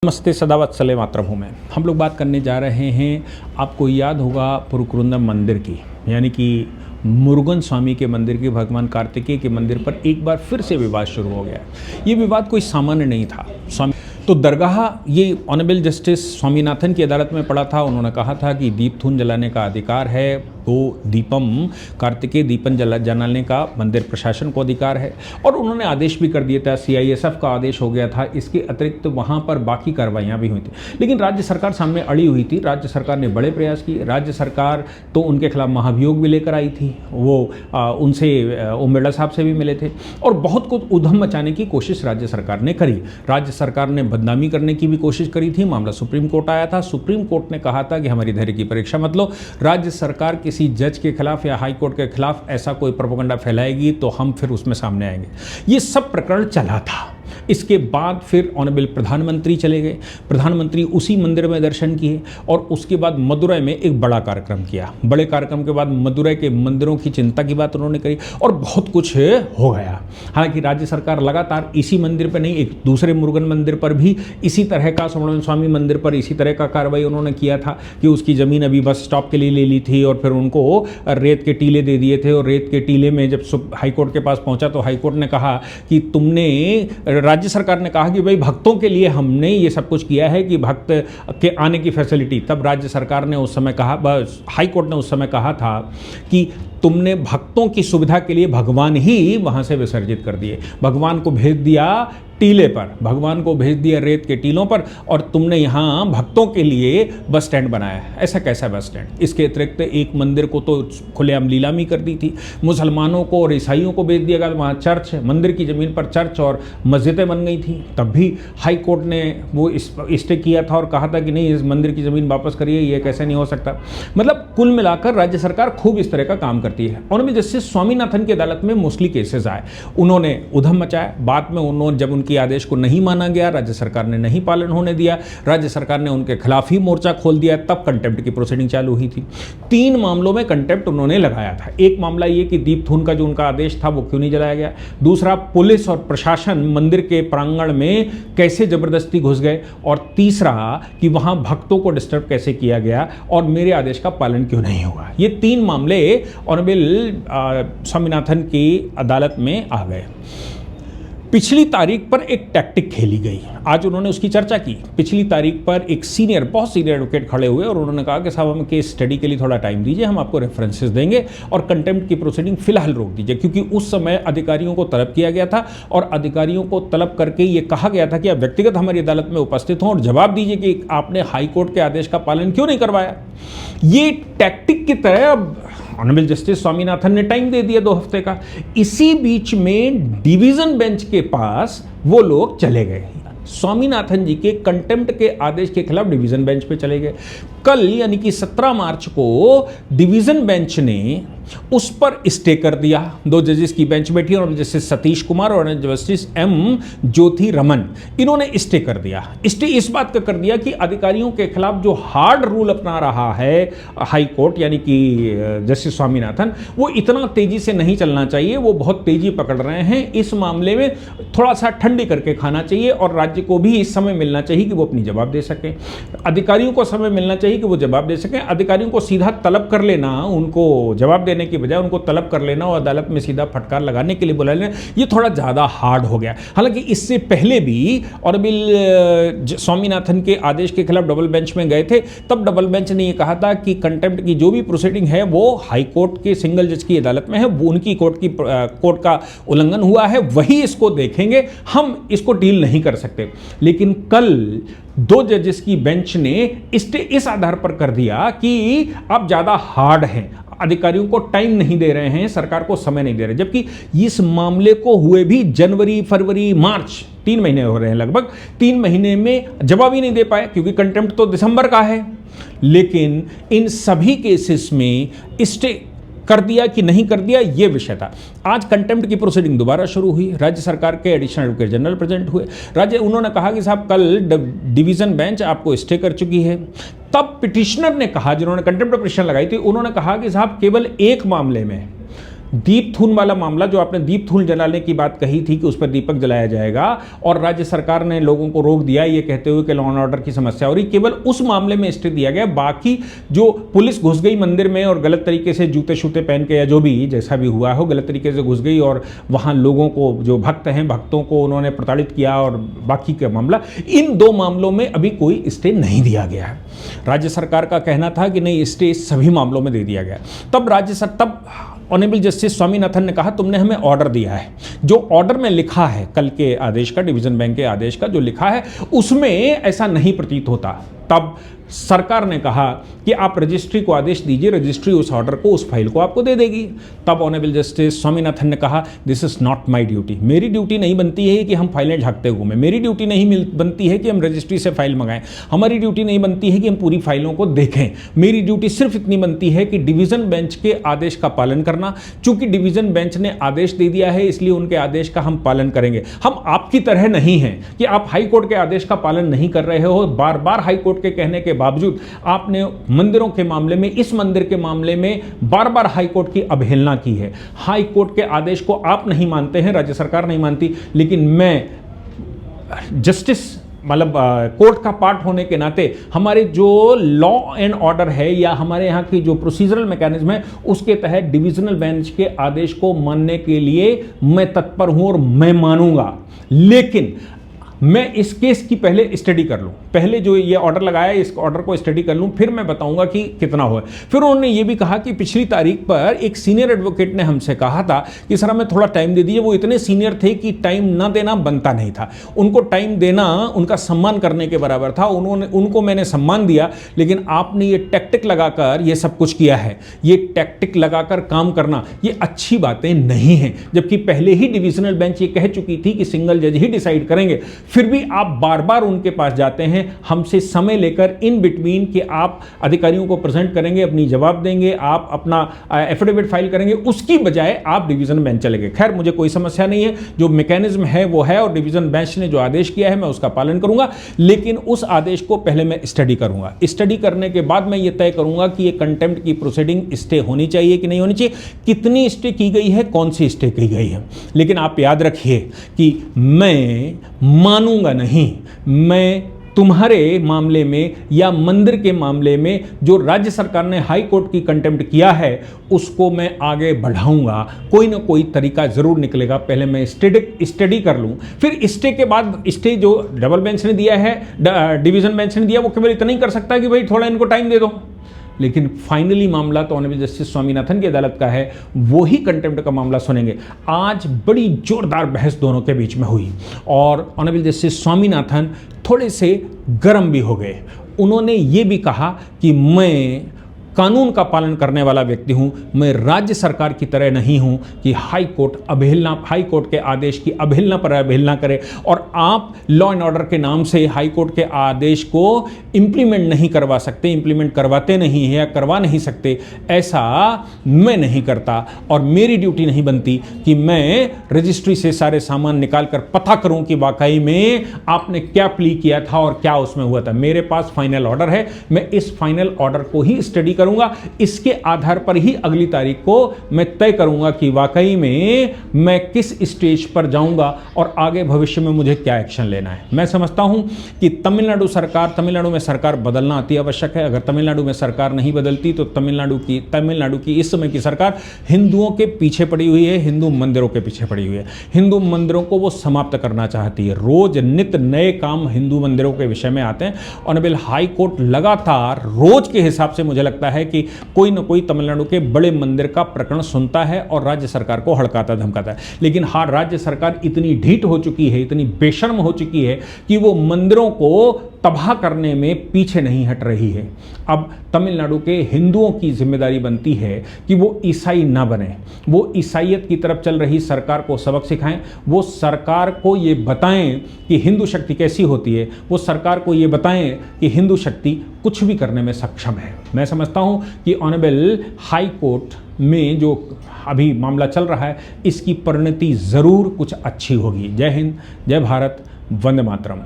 नमस्ते, सदावत्सले मातरम हूँ मैं। हम लोग बात करने जा रहे हैं, आपको याद होगा पुरुकुरुंदम मंदिर की, यानी कि मुरुगन स्वामी के मंदिर की, भगवान कार्तिकेय के मंदिर पर एक बार फिर से विवाद शुरू हो गया। ये विवाद कोई सामान्य नहीं था। स्वामी तो दरगाह ये ऑनरेबल जस्टिस स्वामीनाथन की अदालत में पड़ा था। उन्होंने कहा था कि दीप धून जलाने का अधिकार है, तो दीपम कार्तिकेय दीपन जलाने का मंदिर प्रशासन को अधिकार है, और उन्होंने आदेश भी कर दिया था। CISF का आदेश हो गया था। इसके अतिरिक्त वहाँ पर बाकी कार्रवाइयाँ भी हुई थी, लेकिन राज्य सरकार सामने अड़ी हुई थी। राज्य सरकार ने बड़े प्रयास किए। राज्य सरकार तो उनके खिलाफ महाभियोग भी लेकर आई थी। वो उनसे ओम बिड़ला साहब से भी मिले थे, और बहुत कुछ उधम मचाने की कोशिश राज्य सरकार ने करी। राज्य सरकार ने बदनामी करने की भी कोशिश करी थी। मामला सुप्रीम कोर्ट आया था। सुप्रीम कोर्ट ने कहा था कि हमारी धैर्य की परीक्षा मत लो। राज्य सरकार किसी जज के खिलाफ या हाई कोर्ट के खिलाफ ऐसा कोई प्रोपेगेंडा फैलाएगी तो हम फिर उसमें सामने आएंगे। ये सब प्रकरण चला था। इसके बाद फिर ऑनरेबल प्रधानमंत्री चले गए। प्रधानमंत्री उसी मंदिर में दर्शन किए, और उसके बाद मदुरै में एक बड़ा कार्यक्रम किया। बड़े कार्यक्रम के बाद मदुरै के मंदिरों की चिंता की बात उन्होंने करी, और बहुत कुछ हो गया। हालांकि राज्य सरकार लगातार इसी मंदिर पर नहीं, एक दूसरे मुरुगन मंदिर पर भी इसी तरह का, सुब्रमण्य स्वामी मंदिर पर इसी तरह का कार्रवाई उन्होंने किया था कि उसकी ज़मीन अभी बस स्टॉप के लिए ले ली थी, और फिर उनको रेत के टीले दे दिए थे। और रेत के टीले में जब हाईकोर्ट के पास पहुंचा तो हाईकोर्ट ने कहा कि राज्य सरकार ने कहा कि भाई भक्तों के लिए हमने ये सब कुछ किया है कि भक्त के आने की फैसिलिटी। तब राज्य सरकार ने उस समय कहा, हाई कोर्ट ने उस समय कहा था कि तुमने भक्तों की सुविधा के लिए भगवान ही वहां से विसर्जित कर दिए। भगवान को भेज दिया टीले पर, भगवान को भेज दिया रेत के टीलों पर, और तुमने यहाँ भक्तों के लिए बस स्टैंड बनाया। ऐसा कैसा बस स्टैंड? इसके अतिरिक्त एक मंदिर को तो खुलेआम नीलामी कर दी थी। मुसलमानों को और ईसाइयों को भेज दिया गया। वहाँ चर्च, मंदिर की ज़मीन पर चर्च और मस्जिदें बन गई थी। तब भी हाई कोर्ट ने वो स्टे किया था और कहा था कि नहीं, इस मंदिर की ज़मीन वापस करिए, ये कैसे नहीं हो सकता। मतलब कुल मिलाकर राज्य सरकार खूब इस तरह का काम करती है। ऑनरेबल जस्टिस स्वामीनाथन की अदालत में मोस्टली केसेस आए। उन्होंने उधम मचाया। बाद में उन्होंने जब की आदेश को नहीं माना गया, राज्य सरकार ने नहीं पालन होने दिया, राज्य सरकार ने उनके खिलाफ ही मोर्चा खोल दिया, तब कंटेम्प्ट की प्रोसीडिंग चालू हुई थी। 3 मामलों में कंटेम्प्ट उन्होंने लगाया था। एक मामला ये कि दीप धून का जो उनका आदेश था वो क्यों नहीं जलाया गया। दूसरा, पुलिस और प्रशासन मंदिर के प्रांगण में कैसे जबरदस्ती घुस गए। और तीसरा कि वहां भक्तों को डिस्टर्ब कैसे किया गया और मेरे आदेश का पालन क्यों नहीं हुआ। ये 3 मामले ऑनरेबल स्वामीनाथन की अदालत में आ गए। पिछली तारीख पर एक टैक्टिक खेली गई, आज उन्होंने उसकी चर्चा की। पिछली तारीख पर एक बहुत सीनियर एडवोकेट खड़े हुए और उन्होंने कहा कि साहब हमें केस स्टडी के लिए थोड़ा टाइम दीजिए, हम आपको रेफरेंसेस देंगे और कंटेम्प्ट की प्रोसीडिंग फिलहाल रोक दीजिए। क्योंकि उस समय अधिकारियों को तलब किया गया था, और अधिकारियों को तलब करके ये कहा गया था कि आप व्यक्तिगत हमारी अदालत में उपस्थित हों और जवाब दीजिए कि आपने हाईकोर्ट के आदेश का पालन क्यों नहीं करवाया। ये टैक्टिक की तरह अब ऑनरेबल जस्टिस स्वामीनाथन ने टाइम दे दिया 2 हफ्ते का। इसी बीच में डिवीजन बेंच के पास वो लोग चले गए। स्वामीनाथन जी के कंटेम्प्ट के आदेश के खिलाफ डिवीजन बेंच पे चले गए। कल यानी कि 17 मार्च को डिवीजन बेंच ने उस पर स्टे कर दिया। 2 जजेस की बेंच बैठी, और जस्टिस सतीश कुमार और जस्टिस M ज्योति रमन, इन्होंने स्टे कर दिया। स्टे इस बात का कर दिया कि अधिकारियों के खिलाफ जो हार्ड रूल अपना रहा है हाई कोर्ट यानी कि जस्टिस स्वामीनाथन, वो इतना तेजी से नहीं चलना चाहिए। वो बहुत तेजी पकड़ रहे हैं। इस मामले में थोड़ा सा ठंडे करके खाना चाहिए, और राज्य को भी इस समय मिलना चाहिए कि वो अपनी जवाब दे सकें। अधिकारियों को समय मिलना चाहिए कि वो जवाब दे सकें। अधिकारियों को सीधा तलब कर लेना, उनको जवाब देने की बजाय उनको तलब कर लेना और अदालत में सीधा फटकार लगाने के लिए बुला लेना, ये थोड़ा ज़्यादा हार्ड हो गया। हालांकि इससे पहले भी ऑनरेबल स्वामीनाथन के आदेश के खिलाफ डबल बेंच में गए थे। तब डबल बेंच ने ये कहा था कि कंटेम्प्ट की जो भी प्रोसीडिंग है वो हाई कोर्ट के सिंगल जज की अदालत में है, वो उनकी कोर्ट का उल्लंघन हुआ है, वही इसको देखेंगे, हम इसको डील नहीं कर सकते। लेकिन कल 2 जजेस की बेंच ने इस आधार पर कर दिया कि आप ज़्यादा हार्ड हैं, अधिकारियों को टाइम नहीं दे रहे हैं, सरकार को समय नहीं दे रहे। जबकि इस मामले को हुए भी जनवरी, फरवरी, मार्च 3 महीने हो रहे हैं लगभग। 3 महीने में जवाब ही नहीं दे पाए, क्योंकि कंटेम्प्ट तो दिसंबर का है। लेकिन इन सभी केसेस में स्टे कर दिया कि नहीं कर दिया, ये विषय था। आज कंटेम्प्ट की प्रोसीडिंग दोबारा शुरू हुई। राज्य सरकार के एडिशनल एडवोकेट जनरल प्रेजेंट हुए। उन्होंने कहा कि साहब कल डिवीजन बेंच आपको स्टे कर चुकी है। तब पिटिशनर ने कहा, जिन्होंने कंटेम्प्ट पिटिशन लगाई थी, उन्होंने कहा कि साहब केवल एक मामले में दीपथून वाला मामला, जो आपने दीपथून जलाने की बात कही थी कि उस पर दीपक जलाया जाएगा, और राज्य सरकार ने लोगों को रोक दिया ये कहते हुए कि लॉ एंड ऑर्डर की समस्या हो रही, केवल उस मामले में स्टे दिया गया। बाकी जो पुलिस घुस गई मंदिर में और गलत तरीके से जूते शूते पहन के, या जो भी जैसा भी हुआ हो, गलत तरीके से घुस गई और वहां लोगों को, जो भक्त हैं, भक्तों को उन्होंने प्रताड़ित किया, और बाकी का मामला, इन दो मामलों में अभी कोई स्टे नहीं दिया गया है। राज्य सरकार का कहना था कि नहीं, स्टे सभी मामलों में दे दिया गया। तब ऑनरेबल जस्टिस स्वामीनाथन ने कहा तुमने हमें ऑर्डर दिया है, जो ऑर्डर में लिखा है कल के आदेश का, डिवीजन बेंच के आदेश का जो लिखा है उसमें ऐसा नहीं प्रतीत होता। तब सरकार ने कहा कि आप रजिस्ट्री को आदेश दीजिए, रजिस्ट्री उस ऑर्डर को, उस फाइल को आपको दे देगी। तब ऑनरेबल जस्टिस स्वामीनाथन ने कहा this is not my duty, मेरी ड्यूटी नहीं बनती है कि हम फाइलें झांकते घूमें, मेरी ड्यूटी नहीं बनती है कि हम रजिस्ट्री से फाइल मंगाएं, हमारी ड्यूटी नहीं बनती है कि हम पूरी फाइलों को देखें। मेरी ड्यूटी सिर्फ इतनी बनती है कि डिवीजन बेंच के आदेश का पालन करना। चूंकि डिवीजन बेंच ने आदेश दे दिया है इसलिए उनके आदेश का हम पालन करेंगे। हम आपकी तरह नहीं हैं कि आप हाई कोर्ट के आदेश का पालन नहीं कर रहे हो। बार बार हाई कोर्ट के कहने के बावजूद आपने मंदिरों के मामले में, इस मंदिर के मामले में बार बार हाई कोर्ट की अवहेलना की है। हाई कोर्ट के आदेश को आप नहीं मानते हैं, राज्य सरकार नहीं मानती, लेकिन मैं जस्टिस मतलब कोर्ट का पार्ट होने के नाते हमारे जो लॉ एंड ऑर्डर है या हमारे यहाँ की जो प्रोसीजरल मैकेनिज्म है उसके तहत डिविजनल बेंच के आदेश को मानने के लिए मैं तत्पर हूं और मैं मानूंगा। लेकिन मैं इस केस की पहले स्टडी कर लूं, पहले जो ये ऑर्डर लगाया है इस ऑर्डर को स्टडी कर लूं, फिर मैं बताऊंगा कि कितना हुआ। फिर उन्होंने ये भी कहा कि पिछली तारीख पर एक सीनियर एडवोकेट ने हमसे कहा था कि सर हमें थोड़ा टाइम दे दीजिए। वो इतने सीनियर थे कि टाइम ना देना बनता नहीं था, उनको टाइम देना उनका सम्मान करने के बराबर था। उनको मैंने सम्मान दिया, लेकिन आपने ये टैक्टिक लगाकर ये सब कुछ किया है। ये टैक्टिक लगाकर काम करना ये अच्छी बातें नहीं हैं, जबकि पहले ही डिविजनल बेंच ये कह चुकी थी कि सिंगल जज ही डिसाइड करेंगे। फिर भी आप बार बार उनके पास जाते हैं, हमसे समय लेकर इन बिटवीन कि आप अधिकारियों को प्रेजेंट करेंगे, अपनी जवाब देंगे, आप अपना एफिडेविट फाइल करेंगे, उसकी बजाय आप डिवीजन बेंच चले गए। खैर मुझे कोई समस्या नहीं है, जो मैकेनिज्म है वो है, और डिवीजन बेंच ने जो आदेश किया है मैं उसका पालन करूंगा, लेकिन उस आदेश को पहले मैं स्टडी करूंगा। स्टडी करने के बाद मैं ये तय करूंगा कि ये कंटेम्प्ट की प्रोसीडिंग स्टे होनी चाहिए कि नहीं होनी चाहिए, कितनी स्टे की गई है, कौन सी स्टे की गई है। लेकिन आप याद रखिए कि मैं मानूंगा नहीं, मैं तुम्हारे मामले में या मंदिर के मामले में जो राज्य सरकार ने हाई कोर्ट की कंटेम्प्ट किया है उसको मैं आगे बढ़ाऊंगा। कोई ना कोई तरीका जरूर निकलेगा। पहले मैं स्टडी कर लूं, फिर स्टे के बाद स्टे जो डबल बेंच ने दिया है, डिवीजन बेंच ने दिया, वो केवल इतना ही कर सकता है कि भाई थोड़ा इनको टाइम दे दो। लेकिन फाइनली मामला तो ऑनरेबल जस्टिस स्वामीनाथन की अदालत का है, वो ही कंटेम्प्ट का मामला सुनेंगे। आज बड़ी जोरदार बहस दोनों के बीच में हुई और ऑनरेबल जस्टिस स्वामीनाथन थोड़े से गर्म भी हो गए। उन्होंने ये भी कहा कि मैं कानून का पालन करने वाला व्यक्ति हूं, मैं राज्य सरकार की तरह नहीं हूं कि हाई कोर्ट के आदेश की अवहेलना पर अवहेलना करे, और आप लॉ एंड ऑर्डर के नाम से हाई कोर्ट के आदेश को इंप्लीमेंट नहीं करवा सकते, इंप्लीमेंट करवाते नहीं है या करवा नहीं सकते, ऐसा मैं नहीं करता। और मेरी ड्यूटी नहीं बनती कि मैं रजिस्ट्री से सारे सामान निकाल कर पता करूं कि वाकई में आपने क्या प्ली किया था और क्या उसमें हुआ था। मेरे पास फाइनल ऑर्डर है, मैं इस फाइनल ऑर्डर को ही स्टडी करूंगा, इसके आधार पर ही अगली तारीख को मैं तय करूंगा कि वाकई में मैं किस स्टेज पर जाऊंगा और आगे भविष्य में मुझे क्या एक्शन लेना है। मैं समझता हूं कि तमिलनाडु में सरकार बदलना अति आवश्यक है। अगर तमिलनाडु में सरकार नहीं बदलती तो तमिलनाडु की इस समय की सरकार हिंदुओं के पीछे पड़ी हुई है, हिंदू मंदिरों के पीछे पड़ी हुई है। हिंदू मंदिरों को वो समाप्त करना चाहती है। रोज नित्य नए काम हिंदू मंदिरों के विषय में आते हैं। ऑनरेबल हाई कोर्ट लगातार रोज के हिसाब से मुझे लगता है कि कोई ना कोई तमिलनाडु के बड़े मंदिर का प्रकरण सुनता है और राज्य सरकार को हड़काता धमकाता है। लेकिन हाँ, राज्य सरकार इतनी ढीठ हो चुकी है, इतनी बेशर्म हो चुकी है कि वो मंदिरों को तबाह करने में पीछे नहीं हट रही है। अब तमिलनाडु के हिंदुओं की जिम्मेदारी बनती है कि वो ईसाई ना बने, वो ईसाइयत की तरफ चल रही सरकार को सबक सिखाएं, वो सरकार को ये बताएं कि हिंदू शक्ति कैसी होती है, वो सरकार को ये बताएं कि हिंदू शक्ति कुछ भी करने में सक्षम है। मैं समझता हूं कि ऑनरेबल हाई कोर्ट में जो अभी मामला चल रहा है इसकी परिणति जरूर कुछ अच्छी होगी। जय हिंद, जय भारत, वंदे मातरम।